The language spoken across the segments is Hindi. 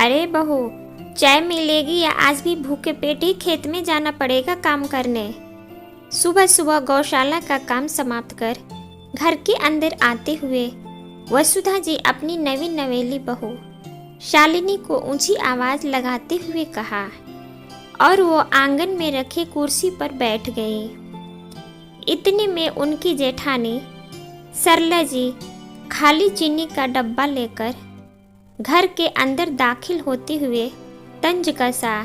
अरे बहू, चाय मिलेगी या आज भी भूखे पेट ही खेत में जाना पड़ेगा काम करने। सुबह सुबह गौशाला का काम समाप्त कर घर के अंदर आते हुए वसुधा जी अपनी नवी नवेली बहू शालिनी को ऊंची आवाज लगाते हुए कहा और वो आंगन में रखे कुर्सी पर बैठ गई। इतने में उनकी जेठानी सरला जी खाली चीनी का डब्बा लेकर घर के अंदर दाखिल होते हुए तंज कसा,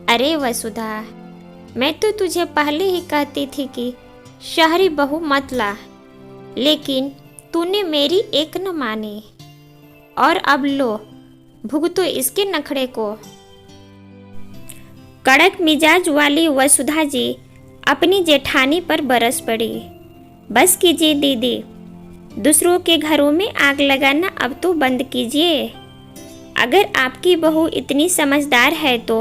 अरे वसुधा, मैं तो तुझे पहले ही कहती थी कि शहरी बहू मत ला, लेकिन तूने मेरी एक न मानी और अब लो भुगतो इसके नखड़े को। कड़क मिजाज वाली वसुधा जी अपनी जेठानी पर बरस पड़ी। बस कीजिए दीदी, दूसरों के घरों में आग लगाना अब तो बंद कीजिए। अगर आपकी बहू इतनी समझदार है तो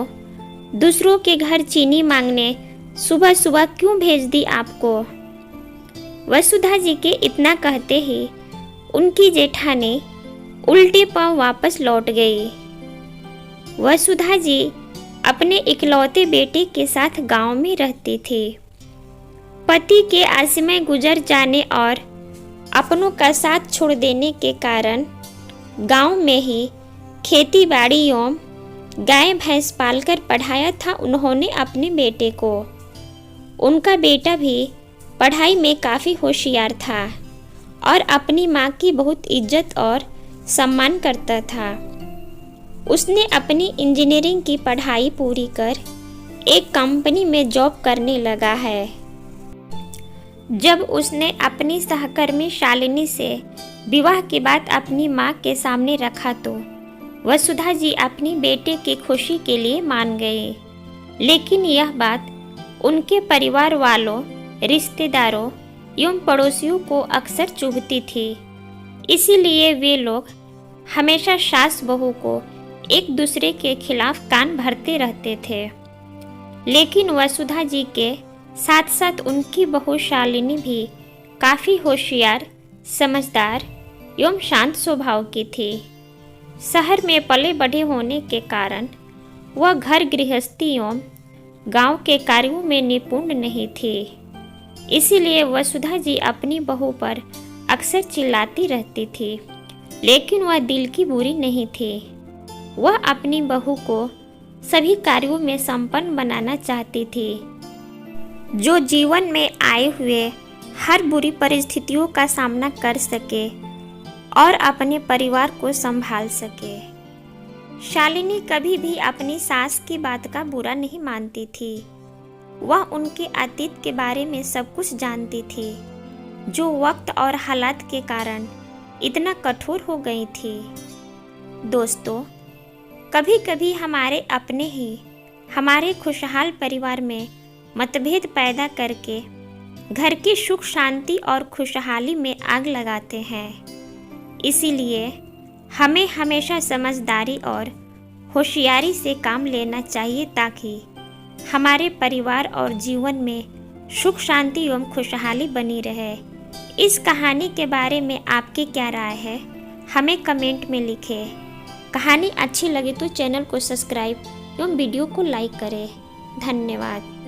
दूसरों के घर चीनी मांगने सुबह सुबह क्यों भेज दी आपको। वसुधा जी के इतना कहते ही उनकी जेठानी उल्टे पांव वापस लौट गई। वसुधा जी अपने इकलौते बेटे के साथ गांव में रहती थी। पति के असमय गुजर जाने और अपनों का साथ छोड़ देने के कारण गांव में ही खेती बाड़ी एवं गाय भैंस पालकर पढ़ाया था उन्होंने अपने बेटे को। उनका बेटा भी पढ़ाई में काफ़ी होशियार था और अपनी माँ की बहुत इज्जत और सम्मान करता था। उसने अपनी इंजीनियरिंग की पढ़ाई पूरी कर एक कंपनी में जॉब करने लगा है। जब उसने अपनी सहकर्मी शालिनी से विवाह की बात अपनी माँ के सामने रखा तो वसुधा जी अपनी बेटे की खुशी के लिए मान गए, लेकिन यह बात उनके परिवार वालों, रिश्तेदारों एवं पड़ोसियों को अक्सर चुभती थी। इसीलिए वे लोग हमेशा सास बहू को एक दूसरे के खिलाफ कान भरते रहते थे। लेकिन वसुधा जी के साथ साथ उनकी बहू शालिनी भी काफ़ी होशियार, समझदार एवं शांत स्वभाव की थी। शहर में पले बढ़े होने के कारण वह घर गृहस्थी एवं गांव के कार्यों में निपुण नहीं थी। इसीलिए वसुधा जी अपनी बहू पर अक्सर चिल्लाती रहती थी, लेकिन वह दिल की बुरी नहीं थी। वह अपनी बहू को सभी कार्यों में संपन्न बनाना चाहती थी, जो जीवन में आए हुए हर बुरी परिस्थितियों का सामना कर सके और अपने परिवार को संभाल सके। शालिनी कभी भी अपनी सास की बात का बुरा नहीं मानती थी। वह उनके अतीत के बारे में सब कुछ जानती थी, जो वक्त और हालात के कारण इतना कठोर हो गई थी। दोस्तों, कभी कभी हमारे अपने ही हमारे खुशहाल परिवार में मतभेद पैदा करके घर की सुख शांति और खुशहाली में आग लगाते हैं। इसीलिए हमें हमेशा समझदारी और होशियारी से काम लेना चाहिए ताकि हमारे परिवार और जीवन में सुख शांति एवं खुशहाली बनी रहे। इस कहानी के बारे में आपकी क्या राय है, हमें कमेंट में लिखें। कहानी अच्छी लगे तो चैनल को सब्सक्राइब एवं वीडियो को लाइक करें। धन्यवाद।